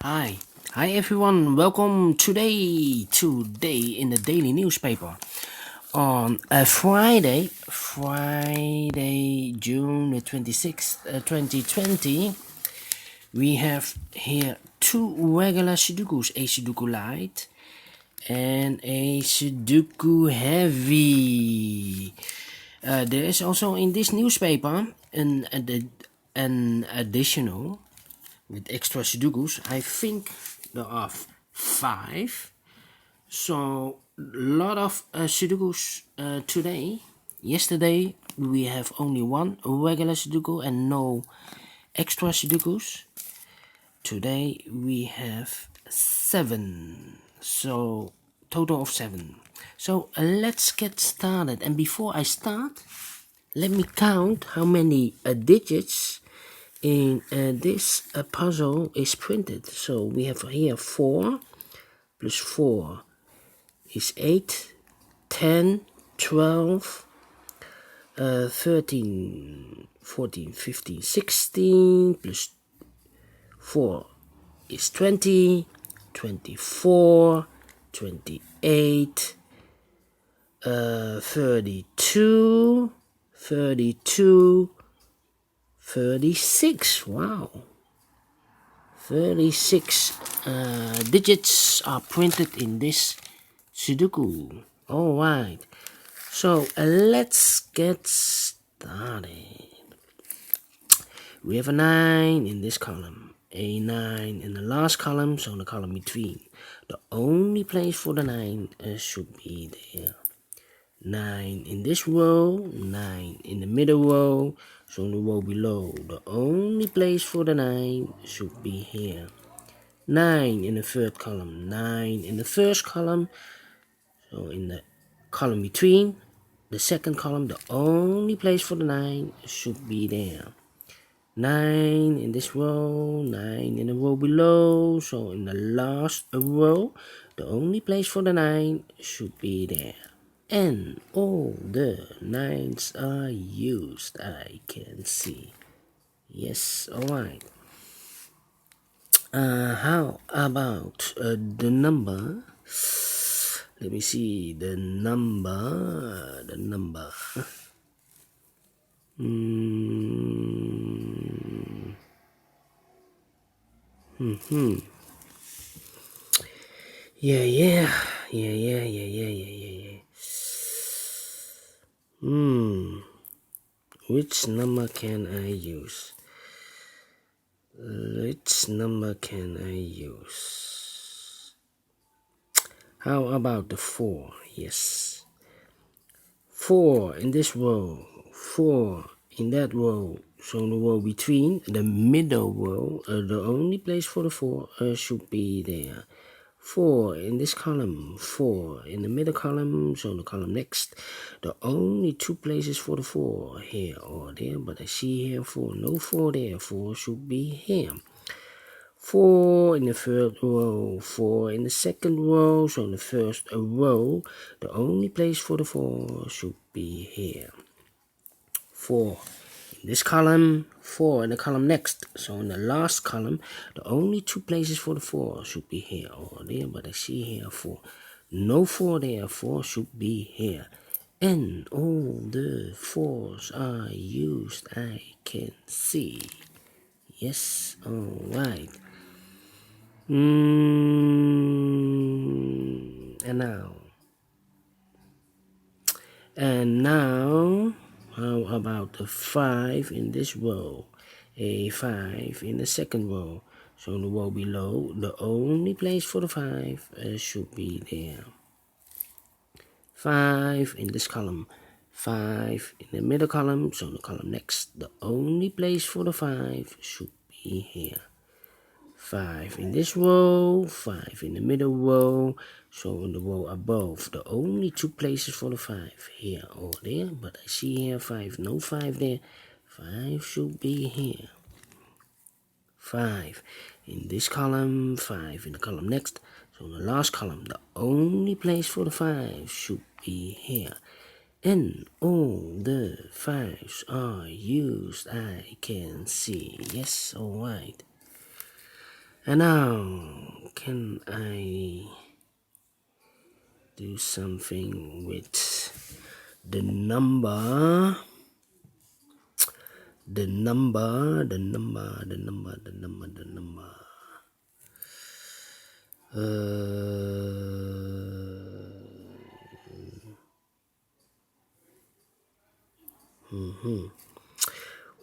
Hi everyone. Welcome today in the daily newspaper on Friday, June the 26th, 2020. We have here two regular Sudokus, a Sudoku Light and a Sudoku Heavy. There is also in this newspaper an additional with extra Sudokus. I think there are 5. So a lot of Sudokus today. Yesterday we have only one regular Sudoku and no extra Sudokus. Today we have 7. So total of 7. So let's get started. And before I start, let me count how many digits in this puzzle is printed. So we have here 4 plus 4 is 8, 10, 12, 13, 14, 15, 16 plus 4 is 20, 24, 28, 32, 36. Wow, 36 digits are printed in this Sudoku. Alright, so let's get started. We have a 9 in this column, a 9 in the last column, so the column between. The only place for the 9 should be there. 9 in this row, 9 in the middle row, so in the row below. The only place for the 9 should be here. 9 in the third column, 9 in the first column, so in the column between, the second column, the only place for the 9 should be there. 9 in this row, 9 in the row below, so in the last row, the only place for the 9 should be there. And all the 9s are used, I can see. Yes, alright. How about the number? Let me see the number. Yeah. Which number can I use? How about the 4? Yes. 4 in this row, 4 in that row, so the row between, the middle row, the only place for the 4 should be there. 4 in this column, 4 in the middle column, so the column next. The only 2 places for the 4, here or there, but I see here 4, no 4 there, 4 should be here. 4 in the third row, 4 in the second row, so in the first row, the only place for the 4 should be here. 4 in this column, 4 in the column next, so in the last column, the only 2 places for the 4 should be here or there, but I see here 4. No 4 there, 4 should be here. And all the 4s are used, I can see. Yes, alright. And now, how about the 5 in this row? A 5 in the second row. So in the row below, the only place for the 5 should be there. 5 in this column, 5 in the middle column, so the column next. The only place for the 5 should be here. 5 in this row, 5 in the middle row, so in the row above. The only 2 places for the 5, here or there, but I see here 5, no 5 there. 5 should be here. 5 in this column, 5 in the column next, so in the last column, the only place for the 5 should be here. And all the 5s are used, I can see. Yes, alright. And now, can I do something with the number? The number.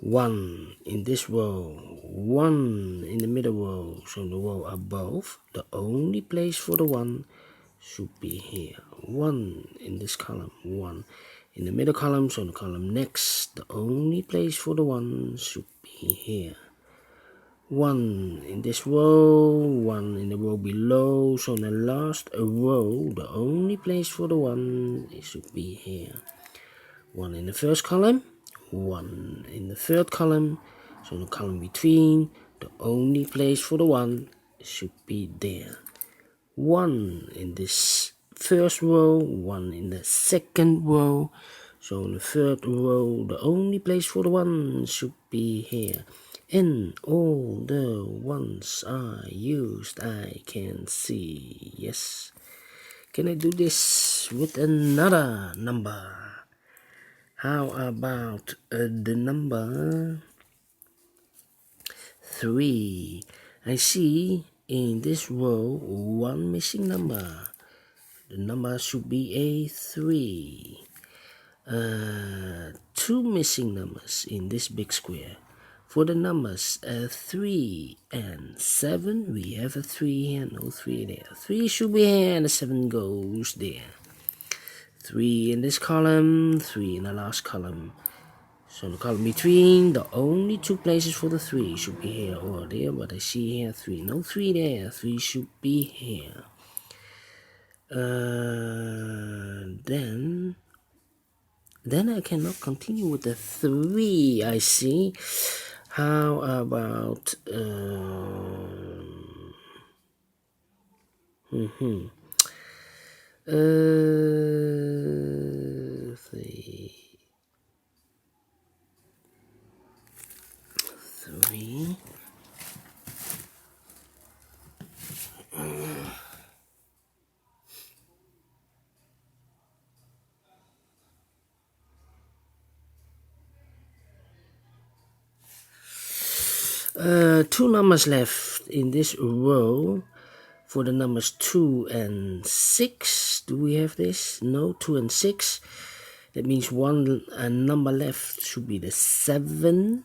One in this row, one in the middle row, so the row above, the only place for the one should be here. One in this column, one in the middle column, so the column next, the only place for the one should be here. One in this row, one in the row below, so in the last row, the only place for the one should be here. One in the first column, one in the third column, so in the column between, the only place for the one should be there. One in this first row, one in the second row, so in the third row, the only place for the one should be here. And all the ones are used, I can see. Yes. Can I do this with another number? How about the number 3? I see in this row one missing number. The number should be a 3. Two missing numbers in this big square. For the numbers 3 and 7, we have a 3 here, no 3 there. 3 should be here and the 7 goes there. 3 in this column, 3 in the last column. So in the column between, the only two places for the 3 should be here or there, but I see here 3. No 3 there, 3 should be here. Then I cannot continue with the 3, I see. How about 3. Two numbers left in this row for the numbers 2 and 6. Do we have this? No, 2 and 6. That means one number left should be the 7.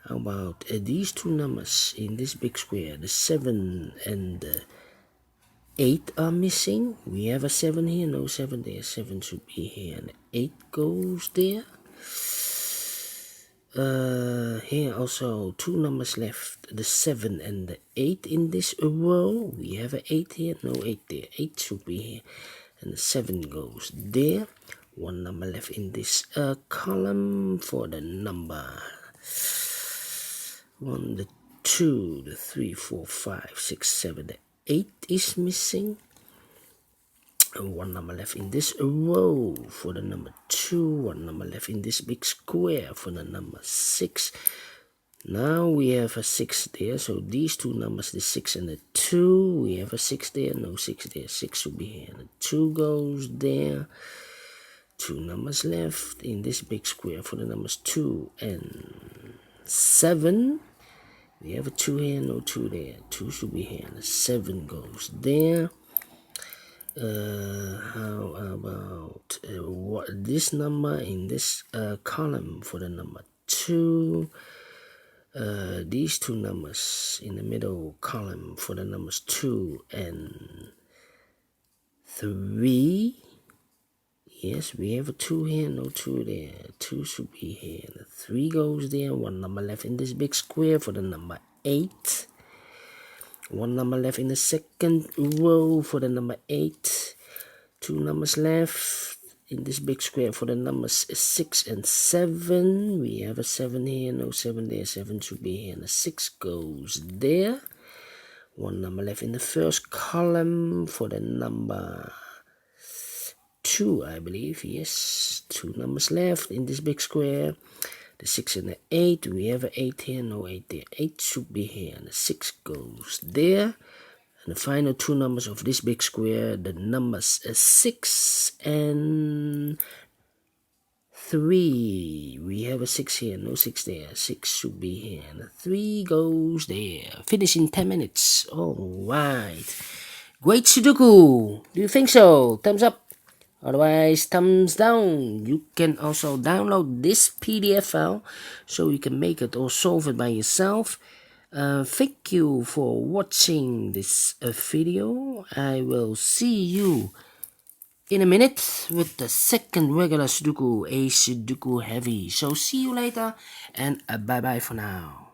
How about these two numbers in this big square? The 7 and the 8 are missing. We have a 7 here, no 7 there. 7 should be here and 8 goes there. Here also two numbers left, the 7 and the 8 in this row. We have an 8 here, no 8 there. 8 should be here and the 7 goes there. One number left in this column for the number 1, the 2, the 3, 4, 5, 6, 7, the 8 is missing. And one number left in this row for the number 2. One number left in this big square for the number 6. Now we have a 6 there. So these two numbers, the 6 and the 2. We have a 6 there. No 6 there. 6 should be here. The 2 goes there. Two numbers left in this big square for the numbers 2 and 7. We have a 2 here. No 2 there. 2 should be here. The 7 goes there. How about this number in this column for the number 2? These two numbers in the middle column for the numbers 2 and 3. Yes, we have a 2 here, no 2 there. 2 should be here. The 3 goes there. One number left in this big square for the number 8. One number left in the second row for the number 8. Two numbers left in this big square for the numbers 6 and 7. We have a 7 here, no 7 there. 7 should be here and the 6 goes there. One number left in the first column for the number 2, I believe. Yes, two numbers left in this big square. The 6 and the 8. Do we have an 8 here? No 8 there. 8 should be here. And the 6 goes there. And the final two numbers of this big square, the numbers 6 and 3. We have a 6 here, no 6 there. 6 should be here. And the 3 goes there. Finish in 10 minutes. Alright. Great Sudoku. Do you think so? Thumbs up. Otherwise, thumbs down. You can also download this PDF file so you can make it or solve it by yourself. Thank you for watching this video. I will see you in a minute with the second regular Sudoku, a Sudoku heavy. So see you later and bye bye for now.